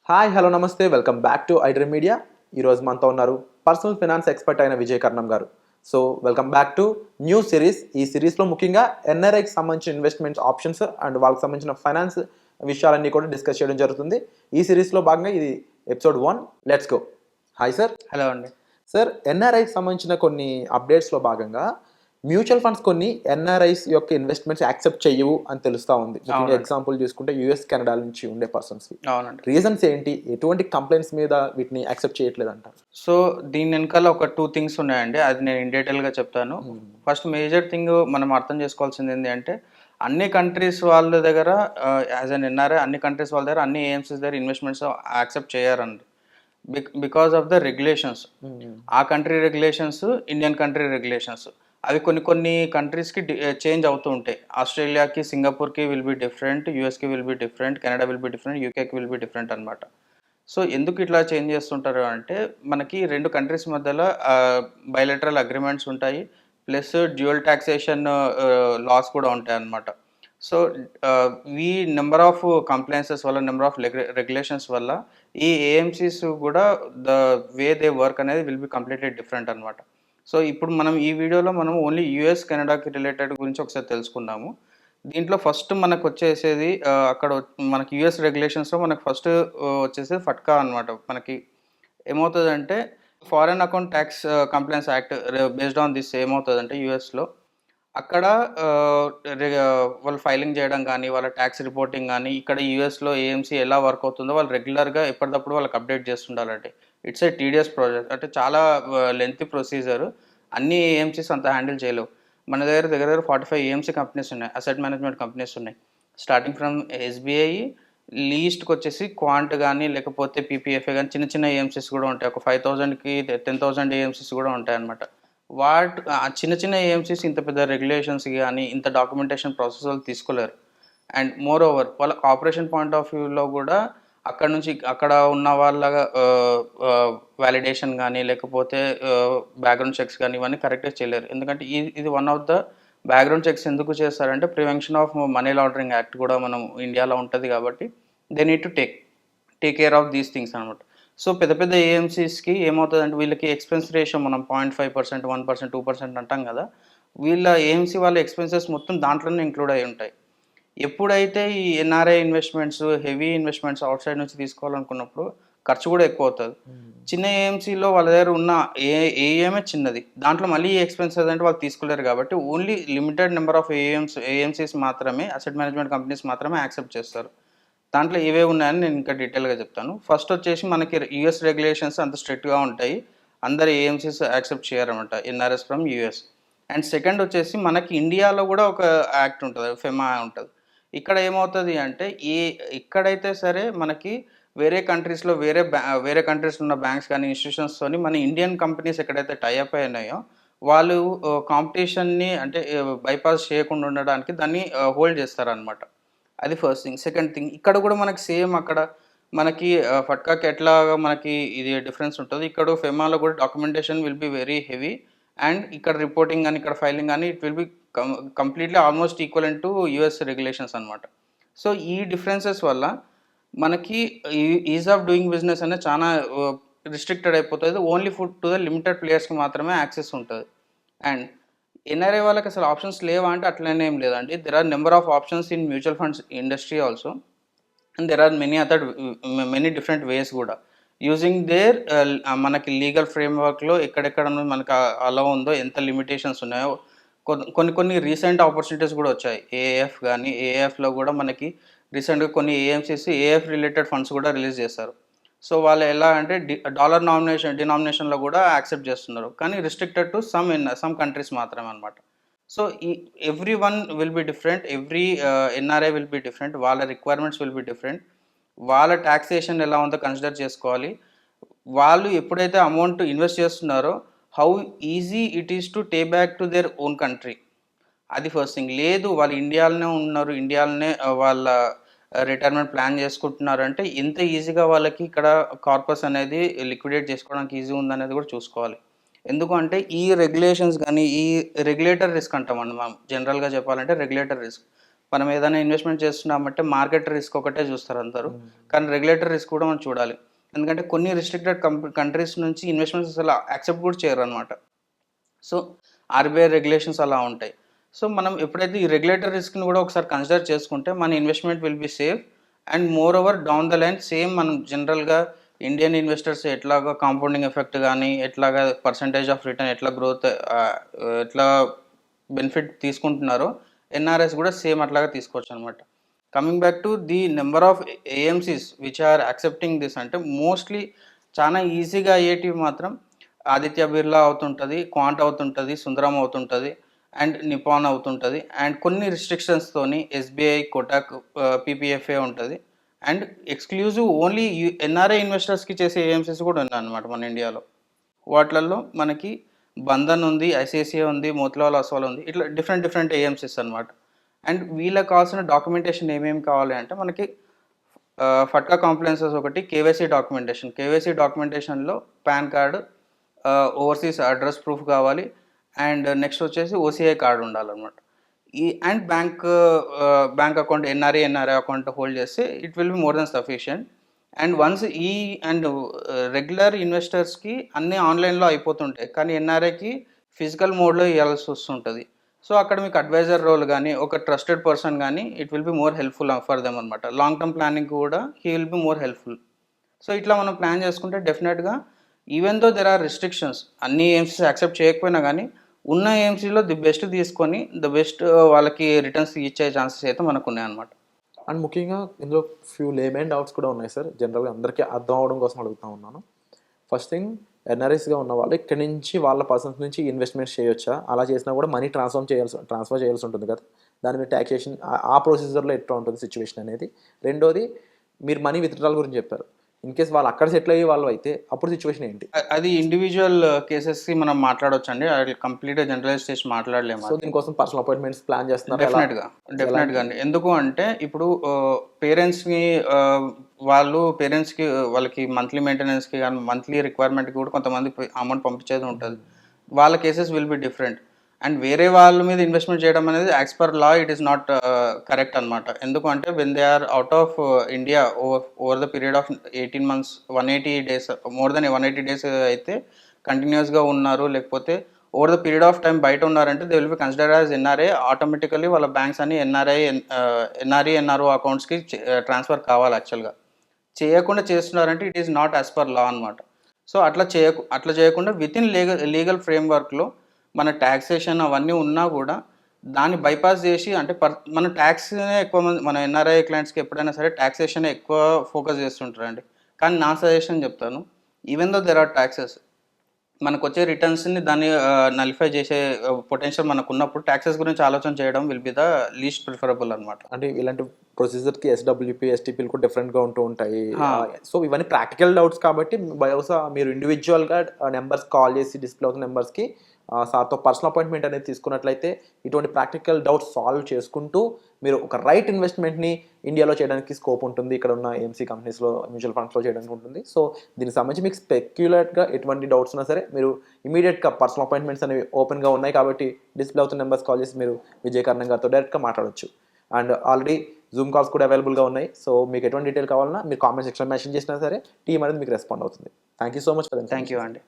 Hi hello నమస్తే welcome back to iDream media. ఈరోజు మనతో ఉన్నారు పర్సనల్ ఫినాన్స్ ఎక్స్పర్ట్ అయిన విజయ్ కర్ణం గారు. So welcome back to new series. ఈ సిరీస్లో ముఖ్యంగా ఎన్ఆర్ఐకి సంబంధించిన ఇన్వెస్ట్మెంట్స్ ఆప్షన్స్ అండ్ వాళ్ళకి సంబంధించిన ఫైనాన్స్ విషయాలన్నీ కూడా డిస్కస్ చేయడం జరుగుతుంది. ఈ సిరీస్లో భాగంగా ఇది episode 1. Let's go. Hi sir. Hello అండి. సార్, ఎన్ఆర్ఐకి సంబంధించిన కొన్ని అప్డేట్స్లో భాగంగా మ్యూచువల్ ఫండ్స్ కొన్ని ఎన్ఆర్ఐస్ యొక్క ఇన్వెస్ట్మెంట్స్ యాక్సెప్ట్ చేయవు అని తెలుస్తూ ఉంది. ముఖ్యంగా ఎగ్జాంపుల్ చూసుకుంటే యూఎస్, కెనడా నుంచి ఉండే పర్సన్స్. అవునండి. రీజన్స్ ఏంటి? ఎటువంటి కంప్లైంట్స్ మీద వీటిని యాక్సెప్ట్ చేయట్లేదు అంటారు? సో దీని వెనకాల ఒక 2 థింగ్స్ ఉన్నాయండి. అది నేను ఇన్ డీటెయిల్గా చెప్తాను. ఫస్ట్ మేజర్ థింగ్ మనం అర్థం చేసుకోవాల్సింది ఏంటి అంటే, అన్ని కంట్రీస్ వాళ్ళ దగ్గర యాజ్ అన్ ఎన్ఆర్ఐ అన్ని కంట్రీస్ వాళ్ళ దగ్గర అన్ని ఏఎంసీస్ దగ్గర ఇన్వెస్ట్మెంట్స్ యాక్సెప్ట్ చేయరండి. Because of the regulations. ఆ country regulations, Indian country regulations అవి కొన్ని కంట్రీస్కి చేంజ్ అవుతూ ఉంటాయి. ఆస్ట్రేలియాకి, సింగపూర్కి విల్ బి డిఫరెంట్, యూఎస్కి will be different, Canada will be different, యూకేకి విల్ బి డిఫరెంట్ అనమాట. సో ఎందుకు ఇట్లా చేంజ్ చేస్తుంటారు అంటే, మనకి 2 కంట్రీస్ మధ్యలో బైలెటరల్ అగ్రిమెంట్స్ ఉంటాయి, ప్లస్ డ్యూయల్ టాక్సేషన్ లాస్ కూడా ఉంటాయి అన్నమాట. సో ఈ నెంబర్ ఆఫ్ కంప్లైన్సెస్ వల్ల, నెంబర్ ఆఫ్ రెగ్యులేషన్స్ వల్ల ఈ ఏఎంసీస్ కూడా ద వే దే వర్క్ అనేది విల్ బి కంప్లీట్లీ డిఫరెంట్ అనమాట. సో ఇప్పుడు మనం ఈ వీడియోలో మనం ఓన్లీ యూఎస్, కెనడాకి రిలేటెడ్ గురించి ఒకసారి తెలుసుకుందాము. దీంట్లో ఫస్ట్ మనకు వచ్చేసేది అక్కడ మనకి యూఎస్ రెగ్యులేషన్స్లో మనకు ఫస్ట్ వచ్చేసేది ఫట్కా అనమాట. మనకి ఏమవుతుందంటే, foreign account tax complaints act based on this ఏమవుతుందంటే, యూఎస్లో అక్కడ వాళ్ళు ఫైలింగ్ చేయడం కానీ, వాళ్ళ ట్యాక్స్ రిపోర్టింగ్ కానీ, ఇక్కడ యూఎస్లో ఏఎంసీ ఎలా వర్క్ అవుతుందో వాళ్ళు రెగ్యులర్గా ఎప్పటికప్పుడు వాళ్ళకి అప్డేట్ చేస్తుండాలంటే. ఇట్స్ ఏ టీడియస్ ప్రాజెక్ట్, అంటే చాలా లెంతీ ప్రొసీజర్. అన్ని ఏఎంసీస్ అంత హ్యాండిల్ చేయలేవు. మన దగ్గర 45 ఏఎంసీ కంపెనీస్ ఉన్నాయి, అసెట్ మేనేజ్మెంట్ కంపెనీస్ ఉన్నాయి. స్టార్టింగ్ ఫ్రమ్ ఎస్బీఐ, లీస్ట్కి వచ్చేసి క్వాంట్ కానీ, లేకపోతే పీపీఎఫ్ఏ కానీ, చిన్న చిన్న ఏఎంసీస్ కూడా ఉంటాయి. ఒక 5,000కి 10,000 ఏఎంసీస్ కూడా ఉంటాయి అన్నమాట. చిన్న చిన్న ఏఎంసీస్ ఇంత పెద్ద రెగ్యులేషన్స్ కానీ, ఇంత డాక్యుమెంటేషన్ ప్రాసెస్ వాళ్ళు తీసుకోలేరు. అండ్ మోర్ ఓవర్ వాళ్ళ ఆపరేషన్ పాయింట్ ఆఫ్ వ్యూలో కూడా అక్కడ నుంచి అక్కడ ఉన్న వాళ్ళ వ్యాలిడేషన్ కానీ, లేకపోతే బ్యాక్గ్రౌండ్ చెక్స్ కానీ ఇవన్నీ కరెక్ట్గా చేయలేరు. ఎందుకంటే ఇది one of the background checks ఎందుకు చేస్తారంటే, prevention of money laundering act కూడా మనం ఇండియాలో ఉంటుంది కాబట్టి they need to take care of these things అనమాట. సో పెద్ద పెద్ద ఏఎంసీస్కి ఏమవుతుందంటే, వీళ్ళకి ఎక్స్పెన్స్ రేషియో మనం 0.5%, 1%, 2% అంటాం కదా. వీళ్ళ ఏఎంసీ వాళ్ళ ఎక్స్పెన్సెస్ మొత్తం దాంట్లోనే ఇంక్లూడ్ అయి ఉంటాయి. ఎప్పుడైతే ఈ NRI investments, heavy investments out side నుంచి తీసుకోవాలనుకున్నప్పుడు ఖర్చు కూడా ఎక్కువ అవుతుంది. చిన్న ఏఎంసీలో వాళ్ళ దగ్గర ఉన్న ఏఎంఏ చిన్నది, దాంట్లో మళ్ళీ ఈ ఎక్స్పెన్సెస్ అంటే వాళ్ళు తీసుకోలేరు కాబట్టి only limited number of AMCs మాత్రమే, అసెట్ మేనేజ్మెంట్ కంపెనీస్ మాత్రమే యాక్సెప్ట్ చేస్తారు. దాంట్లో ఇవే ఉన్నాయని నేను ఇంకా డీటెయిల్గా చెప్తాను. ఫస్ట్ వచ్చేసి మనకి యూఎస్ రెగ్యులేషన్స్ అంత స్ట్రిక్ట్గా ఉంటాయి, అందరు ఏఎంసీస్ యాక్సెప్ట్ చేయరన్నమాట, NRs from US. And second వచ్చేసి మనకి ఇండియాలో కూడా ఒక యాక్ట్ ఉంటుంది, ఫెమా ఉంటుంది. ఇక్కడ ఏమవుతుంది అంటే, ఎక్కడైతే సరే మనకి వేరే కంట్రీస్లో వేరే కంట్రీస్లో ఉన్న బ్యాంక్స్ కానీ, ఇన్స్టిట్యూషన్స్తోని మన ఇండియన్ కంపెనీస్ ఎక్కడైతే టైఅప్ అయినాయో వాళ్ళు కాంపిటీషన్ని అంటే బైపాస్ చేయకుండా ఉండడానికి దాన్ని హోల్డ్ చేస్తారనమాట. అది ఫస్ట్ థింగ్. సెకండ్ థింగ్, ఇక్కడ కూడా మనకి సేమ్ అక్కడ మనకి ఫట్కాకి ఎట్లాగా మనకి ఇది డిఫరెన్స్ ఉంటుంది, ఇక్కడ ఫెమాలో కూడా documentation will be very heavy. And ఇక్కడ రిపోర్టింగ్ కానీ, ఇక్కడ ఫైలింగ్ కానీ, it will be completely almost equivalent to US regulations అనమాట. సో ఈ డిఫరెన్సెస్ వల్ల మనకి ఈజ్ ఆఫ్ డూయింగ్ బిజినెస్ అనేది చాలా రిస్ట్రిక్టెడ్ అయిపోతుంది. ఓన్లీ టు ద లిమిటెడ్ ప్లేయర్స్కి మాత్రమే యాక్సెస్ ఉంటుంది. అండ్ ఎన్ఆర్ఐ వాళ్ళకి అసలు ఆప్షన్స్ లేవా అంటే అట్లనే ఏం లేదండి. There are number of options in mutual funds industry also, and there are many different ways కూడా యూజింగ్ దేర్ మనకి లీగల్ ఫ్రేమ్వర్క్లో ఎక్కడెక్కడ మనకు అలా ఉందో, ఎంత లిమిటేషన్స్ ఉన్నాయో. కొన్ని రీసెంట్ ఆపర్చునిటీస్ కూడా వచ్చాయి. ఏఎఫ్ కానీ, ఏఎఫ్లో కూడా మనకి రీసెంట్గా కొన్ని ఏఎంసీస్ ఏఎఫ్ రిలేటెడ్ ఫండ్స్ కూడా రిలీజ్ చేశారు. సో వాళ్ళు ఎలా అంటే డాలర్ డినామినేషన్లో కూడా యాక్సెప్ట్ చేస్తున్నారు, కానీ రిస్ట్రిక్టెడ్ టు సమ్ కంట్రీస్ మాత్రమే అనమాట. So every one will be different, every NRI will be different, వాళ్ళ రిక్వైర్మెంట్స్ విల్ బి డిఫరెంట్, వాళ్ళ ట్యాక్సేషన్ ఎలా ఉందో కన్సిడర్ చేసుకోవాలి. వాళ్ళు ఎప్పుడైతే అమౌంట్ ఇన్వెస్ట్ చేస్తున్నారో how easy it is to take back to their own country, అది ఫస్ట్ థింగ్. లేదు వాళ్ళు ఇండియాలోనే ఉన్నారు, ఇండియాలోనే వాళ్ళ రిటైర్మెంట్ ప్లాన్ చేసుకుంటున్నారంటే ఎంత ఈజీగా వాళ్ళకి ఇక్కడ కార్పస్ అనేది లిక్విడేట్ చేసుకోవడానికి ఈజీ ఉందనేది కూడా చూసుకోవాలి. ఎందుకంటే ఈ రెగ్యులేషన్స్ కానీ, ఈ రెగ్యులేటర్ రిస్క్ అంటామండి మనం జనరల్గా చెప్పాలంటే రెగ్యులేటర్ రిస్క్. మనం ఏదైనా ఇన్వెస్ట్మెంట్ చేస్తున్నామంటే మార్కెట్ రిస్క్ ఒకటే చూస్తారు అందరూ, కానీ రెగ్యులేటరీ రిస్క్ కూడా మనం చూడాలి. ఎందుకంటే కొన్ని రిస్ట్రిక్టెడ్ కంట్రీస్ నుంచి ఇన్వెస్ట్మెంట్స్ అసలు యాక్సెప్ట్ కూడా చేయరు అనమాట. సో ఆర్బీఐ రెగ్యులేషన్స్ అలా ఉంటాయి. సో మనం ఎప్పుడైతే ఈ రెగ్యులేటరీ రిస్క్ని కూడా ఒకసారి కన్సిడర్ చేసుకుంటే మన investment will be safe. And moreover down the line same మనం జనరల్గా ఇండియన్ ఇన్వెస్టర్స్ ఎట్లాగా కాంపౌండింగ్ ఎఫెక్ట్ కానీ ఎట్లాగా పర్సంటేజ్ ఆఫ్ రిటర్న్ ఎట్లా గ్రోత్ ఎట్లా బెనిఫిట్ తీసుకుంటున్నారో ఎన్ఆర్ఎస్ కూడా సేమ్ అట్లాగా తీసుకోవచ్చు అనమాట. Coming back to the number of AMCs which are accepting this అంటే మోస్ట్లీ చాలా ఈజీగా అయ్యేటివి మాత్రం ఆదిత్య బిర్లా అవుతుంటుంది, క్వాంట్ అవుతుంటుంది, సుందరం అవుతుంటుంది, అండ్ నిపాన్ అవుతుంటుంది. అండ్ కొన్ని రిస్ట్రిక్షన్స్తోని ఎస్బీఐ, కోటక్, పీపీఎఫ్ఏ ఉంటుంది. అండ్ ఎక్స్క్లూజివ్ ఓన్లీ ఎన్ఆర్ఐ ఇన్వెస్టర్స్కి చేసే ఏఎంసీస్ కూడా ఉన్నాయి అనమాట మన ఇండియాలో. వాటిలలో మనకి బంధన్ ఉంది, ఐసిఐసిఐ ఉంది, మోతిలాల్ ఒస్వాల్ ఉంది, ఇట్లా డిఫరెంట్ ఏఎంసీస్ అనమాట. అండ్ వీళ్ళకి కావాల్సిన డాక్యుమెంటేషన్ ఏమేమి కావాలి అంటే మనకి ఫట్కా కాంప్లైన్సెస్ ఒకటి, కేవైసీ డాక్యుమెంటేషన్లో PAN card, overseas address proof కావాలి, అండ్ నెక్స్ట్ వచ్చేసి ఓసీఐ కార్డు ఉండాలన్నమాట. And bank account NRI account hold చేస్తే it will be more than sufficient. And once regular ఇన్వెస్టర్స్కి అన్నీ ఆన్లైన్లో అయిపోతుంటాయి, కానీ ఎన్ఆర్ఐకి ఫిజికల్ మోడ్లో ఇవ్వాల్సి వస్తుంటుంది. సో అక్కడ మీకు అడ్వైజర్ రోల్ కానీ ఒక ట్రస్టెడ్ పర్సన్ కానీ it will be more helpful for them అనమాట. లాంగ్ టర్మ్ ప్లానింగ్ కూడా he will be more helpful. So ఇట్లా మనం ప్లాన్ చేసుకుంటే డెఫినెట్గా even though there are restrictions, అన్ని ఏఎంసీస్ యాక్సెప్ట్ చేయకపోయినా కానీ ఉన్న ఏఎంసీలో ది బెస్ట్ తీసుకొని బెస్ట్ వాళ్ళకి రిటర్న్స్ ఇచ్చే ఛాన్సెస్ అయితే మనకు ఉన్నాయి అనమాట. అండ్ ముఖ్యంగా ఇందులో ఫ్యూ లేమెన్ డౌట్స్ కూడా ఉన్నాయి సార్, జనరల్గా అందరికీ అర్థం అవడం కోసం అడుగుతూ ఉన్నాను. ఫస్ట్ థింగ్, ఎన్ఆర్ఎస్గా ఉన్న వాళ్ళు ఇక్కడి నుంచి వాళ్ళ పర్సన్స్ నుంచి ఇన్వెస్ట్మెంట్స్ చేయొచ్చా? అలా చేసినా కూడా మనీ ట్రాన్స్ఫర్ చేయాల్సి ఉంటుంది కదా, దాని మీద ట్యాక్సేషన్ ఆ ప్రొసీజర్లో ఎట్లా ఉంటుంది సిచ్యువేషన్ అనేది. రెండోది, మీరు మనీ విత్డ్రాల్ గురించి చెప్పారు. ఇన్ కేస్ వాళ్ళు అక్కడ సెటిల్ అయ్యే వాళ్ళు అయితే అప్పుడు సిచ్యువేషన్ ఏంటి? అది ఇండివిజువల్ కేసెస్కి మనం మాట్లాడవచ్చు అండి, అది కంప్లీట్గా జనరలైజ్ చేసి మాట్లాడలేము. సో దీనికోసం పర్సనల్ అపాయింట్మెంట్స్ ప్లాన్ చేస్తున్నారు? డెఫినెట్గా అండి. ఎందుకు అంటే ఇప్పుడు పేరెంట్స్కి వాళ్ళకి మంత్లీ మెయింటెనెన్స్కి కానీ మంత్లీ రిక్వైర్మెంట్కి కూడా కొంతమంది అమౌంట్ పంపించేది ఉంటుంది. వాళ్ళ cases will be different. And వేరే వాళ్ళ మీద ఇన్వెస్ట్మెంట్ చేయడం అనేది as per law it is not correct అనమాట. ఎందుకు అంటే when they are out of India over the period of 18 months 180 days, more than 180 days అయితే కంటిన్యూస్గా ఉన్నారు, లేకపోతే over the period of time బయట ఉన్నారంటే they will be consider as NRI. Automatically వాళ్ళ బ్యాంక్స్ అన్ని ఎన్ఆర్ఓ అకౌంట్స్కి ట్రాన్స్ఫర్ కావాలి. యాక్చువల్గా చేయకుండా చేస్తున్నారంటే it is not as per లా అనమాట. సో అట్లా చేయకుండా విత్ ఇన్ లీగల్ ఫ్రేమ్వర్క్లో మన ట్యాక్సేషన్ అవన్నీ ఉన్నా కూడా దాన్ని బైపాస్ చేసి అంటే మన ట్యాక్స్నే ఎక్కువ మంది మన ఎన్ఆర్ఐ క్లయింట్స్కి ఎప్పుడైనా సరే ట్యాక్సేషన్ ఎక్కువ ఫోకస్ చేస్తుంటారండి. కానీ నా సజెషన్ చెప్తాను, even though there are taxes, మనకు వచ్చే రిటర్న్స్ని దాన్ని నలిఫై చేసే పొటెన్షియల్ మనకు ఉన్నప్పుడు ట్యాక్సెస్ గురించి ఆలోచన చేయడం will be the least preferable అనమాట. అంటే ఇలాంటి ప్రొసీజర్కి ఎస్డబ్ల్యూపీ, ఎస్టీపీలు కూడా డిఫరెంట్గా ఉంటూ ఉంటాయి. సో ఇవన్నీ ప్రాక్టికల్ డౌట్స్ కాబట్టి బహుశా మీరు ఇండివిజువల్గా నెంబర్స్ కాల్ చేసి డిస్ప్లే అవుతున్న నెంబర్స్కి సార్తో పర్సనల్ అపాయింట్మెంట్ అనేది తీసుకున్నట్లయితే ఇటువంటి ప్రాక్టికల్ డౌట్స్ సాల్వ్ చేసుకుంటూ మీరు ఒక రైట్ ఇన్వెస్ట్మెంట్ని ఇండియాలో చేయడానికి స్కోప్ ఉంటుంది. ఇక్కడ ఉన్న ఏఎంసీ కంపెనీస్లో, మ్యూచువల్ ఫండ్స్లో చేయడానికి ఉంటుంది. సో దీనికి సంబంధించి మీకు స్పెక్యులేట్గా ఎటువంటి డౌట్స్ ఉన్నా సరే మీరు ఇమీడియట్గా పర్సనల్ అపాయింట్మెంట్స్ అనేవి ఓపెన్గా ఉన్నాయి కాబట్టి డిస్ప్లే అవుతున్న నెంబర్స్ కాల్ చేసి మీరు విజయకర్ణం గారితో డైరెక్ట్గా మాట్లాడవచ్చు. అండ్ ఆల్రెడీ జూమ్ కాల్స్ కూడా అవైలబుల్గా ఉన్నాయి. సో మీకు ఎటువంటి డీటెయిల్ కావాలన్నా మీరు కామెంట్ సెక్షన్లో మెన్షన్ చేసినా సరే టీమ్ అనేది మీకు రెస్పాండ్ అవుతుంది. Thank you so much for that. Thank you అండి.